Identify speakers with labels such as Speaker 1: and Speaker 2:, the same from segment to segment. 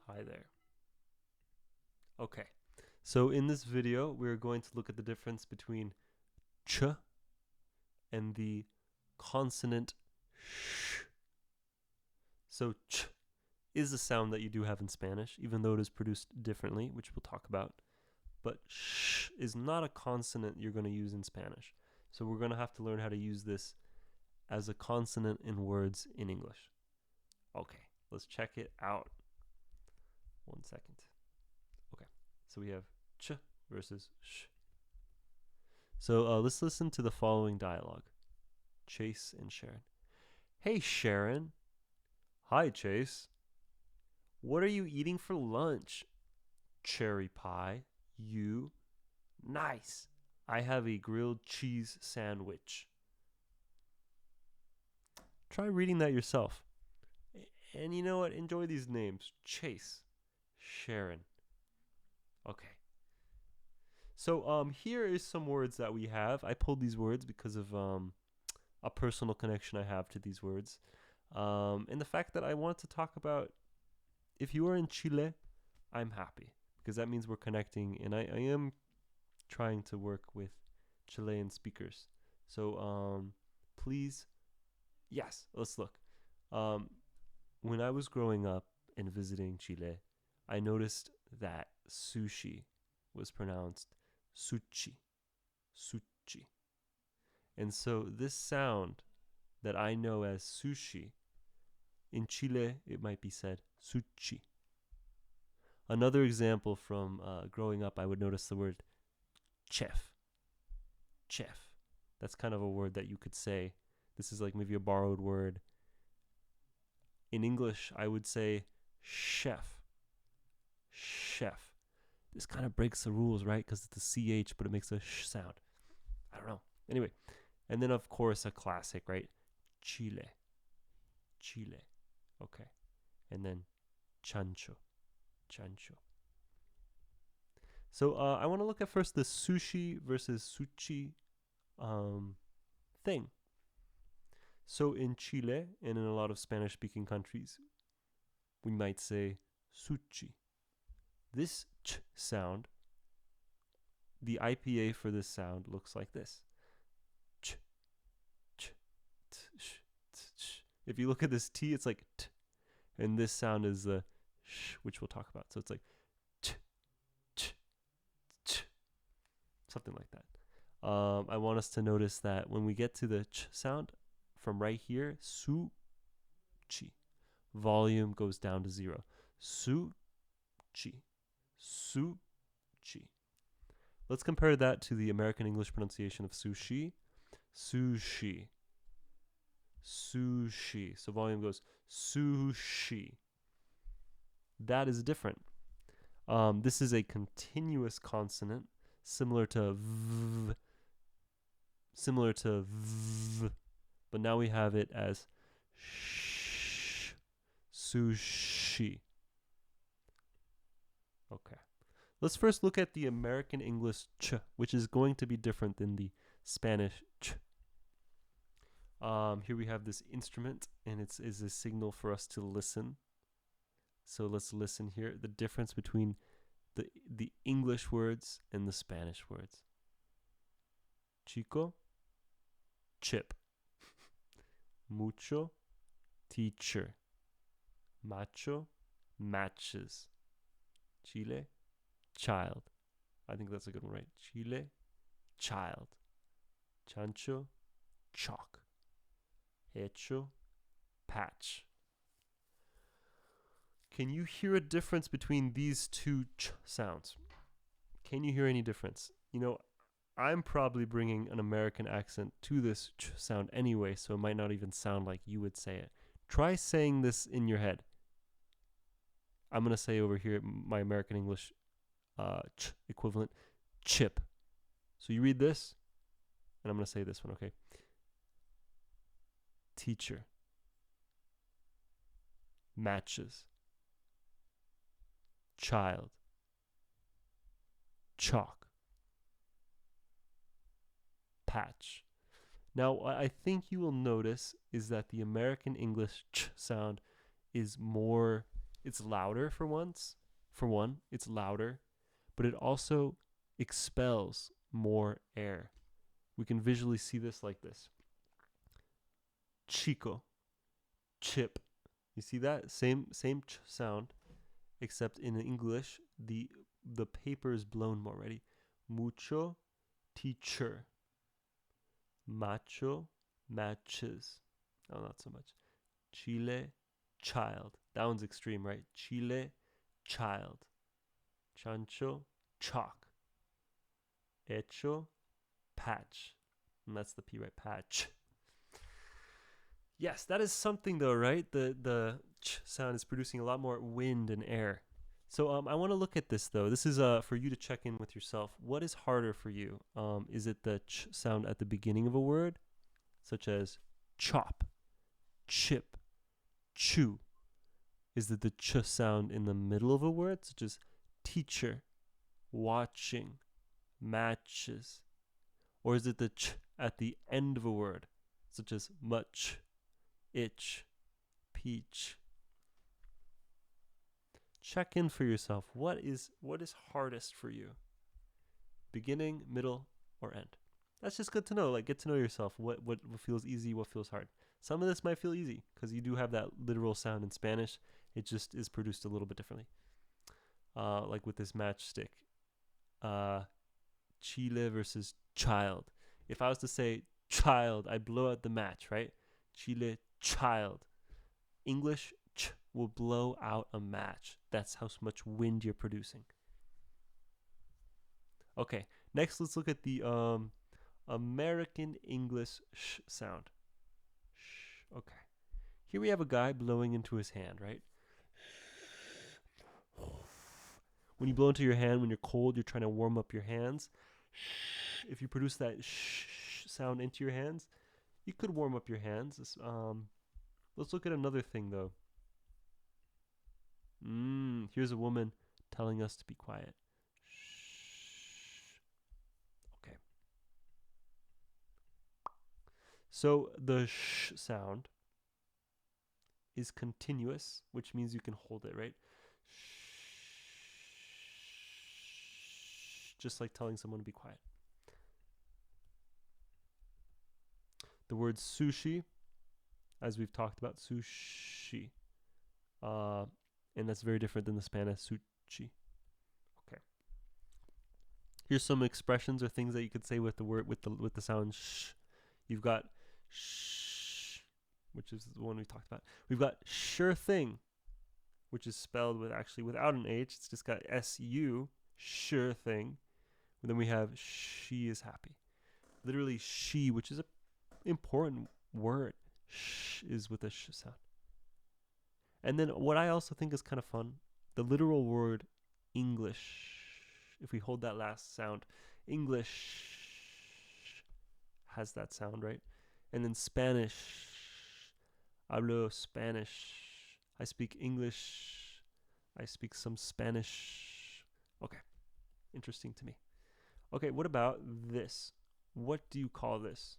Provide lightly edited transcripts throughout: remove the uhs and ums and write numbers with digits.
Speaker 1: Hi there. Okay, so in this video, we're going to look at the difference between ch and the consonant sh. So ch is a sound that you do have in Spanish, even though it is produced differently, which we'll talk about. But sh is not a consonant you're going to use in Spanish. So we're going to have to learn how to use this as a consonant in words in English. Okay, let's check it out. 1 second. Okay, so we have ch versus sh. So let's listen to the following dialogue. Chase and Sharon. Hey, Sharon. Hi, Chase. What are you eating for lunch? Cherry pie. You? Nice. I have a grilled cheese sandwich. Try reading that yourself. And you know what? Enjoy these names. Chase. Sharon. Okay. So here is some words that we have. I pulled these words because of a personal connection I have to these words. And the fact that I want to talk about, if you are in Chile, I'm happy because that means we're connecting, and I am trying to work with Chilean speakers. So please, yes, let's look. When I was growing up and visiting Chile, I noticed that sushi was pronounced sushi, sushi. And so this sound that I know as sushi, in Chile it might be said sushi. Another example from growing up, I would notice the word chef. Chef. That's kind of a word that you could say. This is like maybe a borrowed word. In English, I would say chef. Chef. This kind of breaks the rules, right? Because it's a CH, but it makes a sh sound. I don't know. Anyway, and then of course a classic, right? Chile. Chile. Okay. And then chancho. Chancho. So I want to look at first the sushi versus sushi thing. So in Chile and in a lot of Spanish speaking countries, we might say sushi. This ch sound, the IPA for this sound looks like this. Ch, ch, t, sh, t, sh. If you look at this T, it's like t. And this sound is the sh, which we'll talk about. So it's like ch, ch, ch. Something like that. I want us to notice that when we get to the ch sound, from right here, su-chi, volume goes down to 0. Su-chi, su-chi. Let's compare that to the American English pronunciation of sushi. Sushi, sushi. So volume goes sushi. That is different. This is a continuous consonant, similar to v, but now we have it as sh, sushi. Okay. Let's first look at the American English ch, which is going to be different than the Spanish ch. Here we have this instrument, and it is a signal for us to listen. So let's listen here. The difference between the English words and the Spanish words. Chico, chip. Mucho, teacher. Macho, matches. Chile, child. I think that's a good one, right? Chile, child. Chancho, chalk. Hecho, patch. Can you hear a difference between these two ch sounds? Can you hear any difference? You know, I'm probably bringing an American accent to this ch sound anyway, so it might not even sound like you would say it. Try saying this in your head. I'm going to say over here my American English ch equivalent, chip. So you read this, and I'm going to say this one, okay? Teacher. matches, child, chalk, patch. Now, what I think you will notice is that the American English ch sound is more, it's louder for once. For one, it's louder, but it also expels more air. We can visually see this like this. Chico, chip. You see that? Same ch sound, except in English, the paper is blown more. Ready? Mucho, teacher. Macho, matches. Oh, not so much. Chile, child. That one's extreme, right? Chile, child. Chancho, chalk. Hecho, patch. And that's the P, right? Patch. Yes, that is something though, right? The ch sound is producing a lot more wind and air. So I want to look at this though. This is for you to check in with yourself. What is harder for you? Is it the ch sound at the beginning of a word, such as chop, chip, chew? Is it the ch sound in the middle of a word, such as teacher, watching, matches? Or is it the ch at the end of a word, such as much, itch, peach? Check in for yourself. What is hardest for you? Beginning, middle, or end? That's just good to know. Like, get to know yourself. What feels easy, what feels hard. Some of this might feel easy because you do have that literal sound in Spanish. It just is produced a little bit differently. Like with this matchstick. Chile versus child. If I was to say child, I blow out the match, right? Chile, child. English, ch will blow out a match. That's how much wind you're producing. Okay, next let's look at the American English sh sound. Sh. Okay. Here we have a guy blowing into his hand, right? When you blow into your hand, when you're cold, you're trying to warm up your hands. If you produce that sh sound into your hands, you could warm up your hands. Let's look at another thing though. Here's a woman telling us to be quiet. Shh. Okay. So the sh sound is continuous, which means you can hold it, right? Shh. Just like telling someone to be quiet. The word sushi, as we've talked about, sushi. And that's very different than the Spanish sushi. Okay. Here's some expressions or things that you could say with the word with the sound sh. You've got sh, which is the one we talked about. We've got sure thing, which is spelled with actually without an H. It's just got SU, sure thing. And then we have she is happy. Literally she, which is an important word. Sh is with a sh sound. And then what I also think is kind of fun, the literal word English. If we hold that last sound, English has that sound, right? And then Spanish, hablo Spanish. I speak English. I speak some Spanish. Okay, interesting to me. Okay, what about this? What do you call this?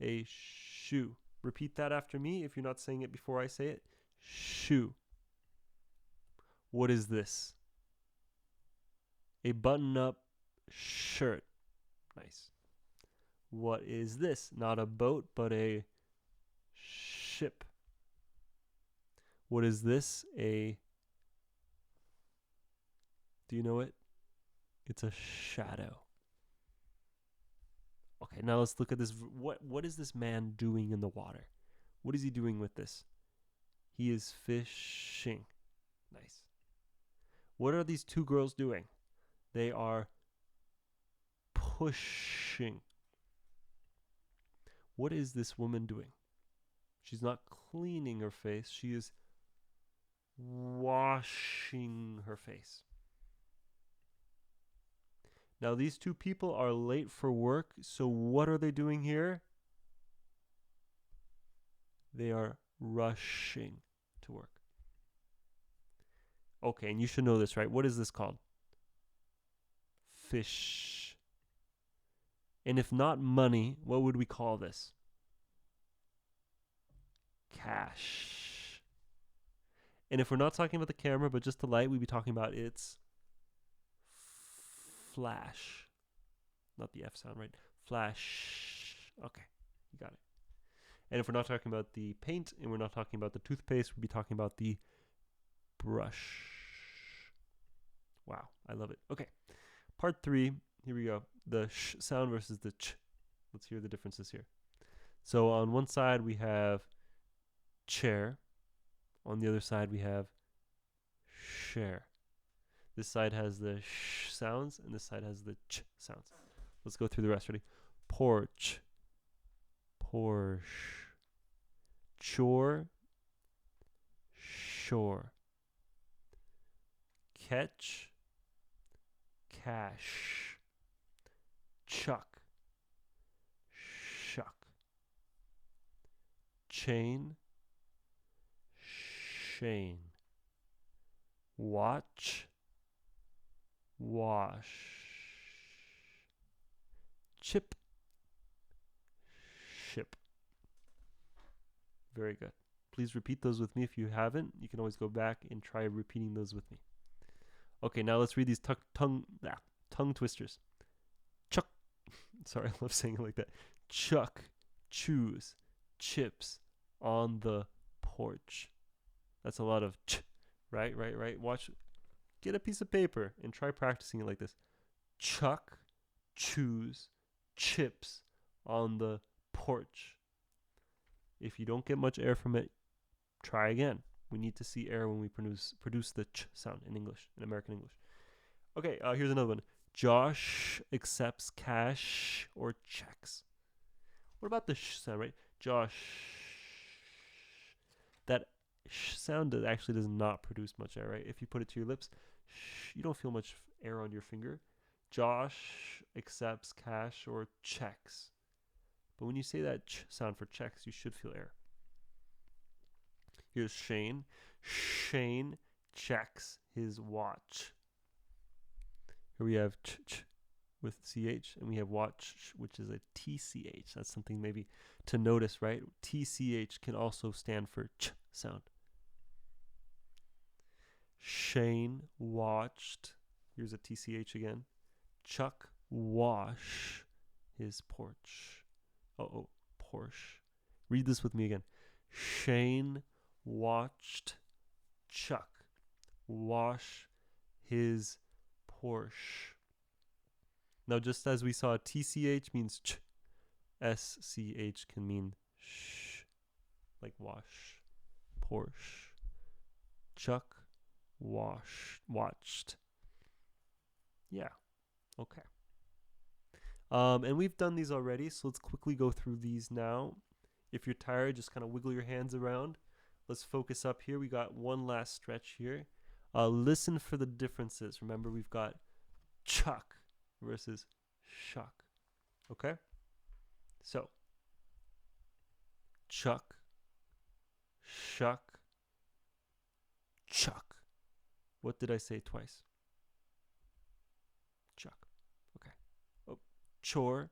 Speaker 1: A shoe. Repeat that after me if you're not saying it before I say it. Shoe. What is this? A button-up shirt. Nice. What is this? Not a boat, but a ship. What is this? Do you know it? It's a shadow. Okay, now let's look at this. What is this man doing in the water? What is he doing with this? He is fishing. Nice. What are these two girls doing? They are pushing. What is this woman doing? She's not cleaning her face. She is washing her face. Now, these two people are late for work. So what are they doing here? They are rushing to to work. Okay, and you should know this, right? What is this called? Fish. And if not money, what would we call this? Cash. And if we're not talking about the camera, but just the light, we'd be talking about its flash. Not the F sound, right? Flash. Okay, you got it. And if we're not talking about the paint and we're not talking about the toothpaste, we'd be talking about the brush. Wow, I love it. Okay, part 3. Here we go. The sh sound versus the ch. Let's hear the differences here. So on one side we have chair. On the other side we have share. This side has the sh sounds and this side has the ch sounds. Let's go through the rest. Ready? Porch. Porsche. Chore. Shore. Catch. Cash. Chuck. Shuck. Chain. Shane. Watch. Wash. Chip. Ship. Very good. Please repeat those with me if you haven't. You can always go back and try repeating those with me. Okay, now let's read these tongue twisters. Chuck. Sorry, I love saying it like that. Chuck. Choose. Chips. On the porch. That's a lot of ch. Right. Watch. Get a piece of paper and try practicing it like this. Chuck. Choose. Chips. On the porch. If you don't get much air from it, try again. We need to see air when we produce the ch sound in English, in American English. Okay, here's another one. Josh accepts cash or checks. What about the sh sound, right? Josh. That sh sound actually does not produce much air, right? If you put it to your lips, you don't feel much air on your finger. Josh accepts cash or checks. But when you say that ch sound for checks, you should feel air. Here's Shane. Shane checks his watch. Here we have ch with ch, and we have watch, which is a tch. That's something maybe to notice, right? Tch can also stand for ch sound. Shane watched. Here's a tch again. Chuck wash his porch. Porsche. Read this with me again. Shane watched Chuck wash his Porsche. Now, just as we saw, TCH means ch, SCH can mean sh, like wash. Porsche. Chuck watched. Yeah. Okay. And we've done these already, so let's quickly go through these now. If you're tired, just kind of wiggle your hands around. Let's focus up here. We got one last stretch here. Listen for the differences. Remember, we've got chuck versus shuck. Okay? So, chuck, shuck, chuck. What did I say twice? Chuck. Okay. Oh, chore,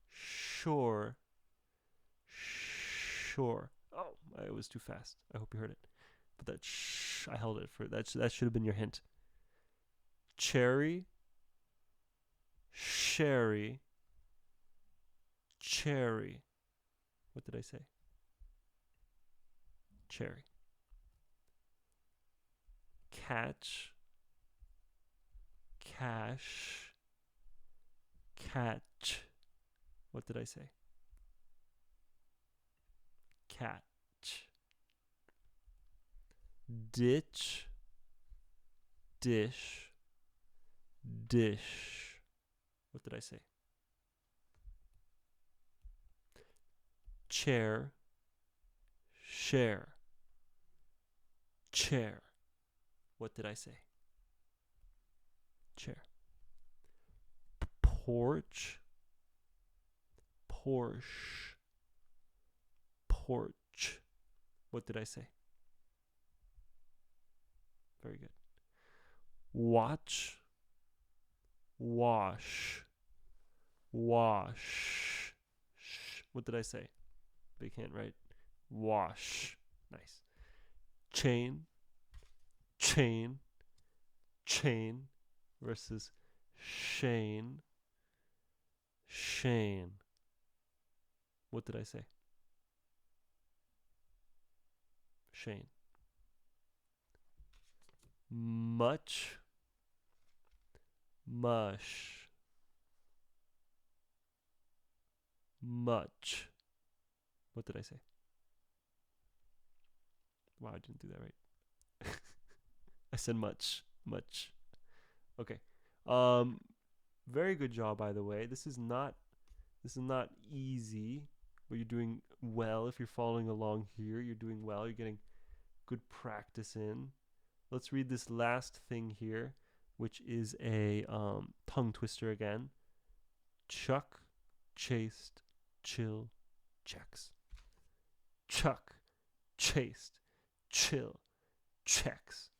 Speaker 1: shore, shore. Oh, I was too fast. I hope you heard it. But that I held it for that. That should have been your hint. Cherry, sherry, cherry. What did I say? Cherry. Catch, cash, catch. What did I say? Catch. Ditch, dish, dish. What did I say? Chair, share, chair. What did I say? Chair. Porch, Porsche, porch. What did I say? Very good. Watch, wash, wash. What did I say? Big hint, right? Wash. Nice. Chain, chain, chain versus Shane, Shane. What did I say? Shane. Much, mush, much. What did I say? Wow, I didn't do that right. I said much, much. Okay. Um, very good job, by the way. This is not easy, but you're doing well. If you're following along here, you're doing well. You're getting good practice in. Let's read this last thing here, which is a tongue twister again. Chuck, chased, chill, checks. Chuck, chased, chill, checks.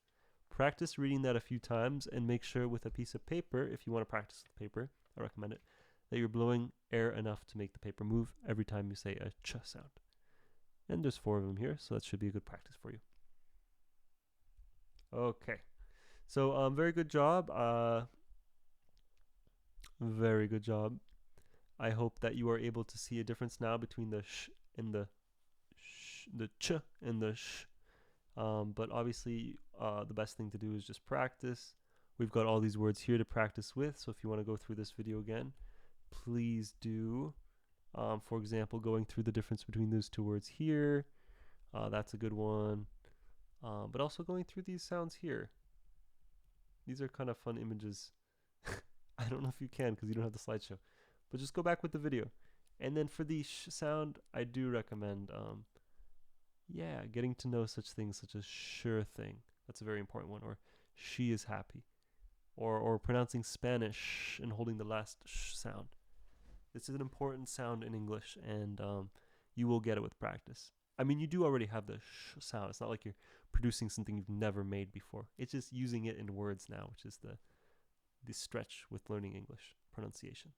Speaker 1: Practice reading that a few times and make sure with a piece of paper, if you want to practice with paper, I recommend it, that you're blowing air enough to make the paper move every time you say a ch sound. And there's 4 of them here, so that should be a good practice for you. Okay. So very good job. Very good job. I hope that you are able to see a difference now between the sh and the ch and the sh. But obviously, the best thing to do is just practice. We've got all these words here to practice with, so if you want to go through this video again, please do. For example, going through the difference between those 2 words here, that's a good one. But also going through these sounds here. These are kind of fun images. I don't know if you can because you don't have the slideshow, but just go back with the video. And then for the sh sound, I do recommend getting to know such things such as sure thing. That's a very important one. Or she is happy. Or pronouncing Spanish and holding the last sh sound. This is an important sound in English, and you will get it with practice. I mean, you do already have the sh sound. It's not like you're producing something you've never made before. It's just using it in words now, which is the stretch with learning English pronunciation.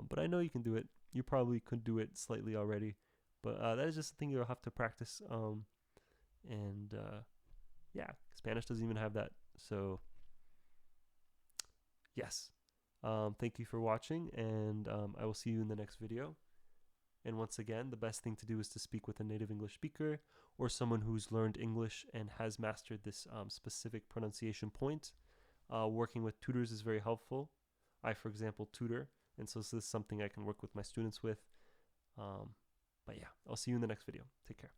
Speaker 1: But I know you can do it. You probably could do it slightly already, but that is just a thing you'll have to practice. Yeah, Spanish doesn't even have that. So yes, thank you for watching, and I will see you in the next video. And once again, the best thing to do is to speak with a native English speaker or someone who's learned English and has mastered this specific pronunciation point. Working with tutors is very helpful. I, for example, tutor, and so this is something I can work with my students with. But yeah, I'll see you in the next video. Take care.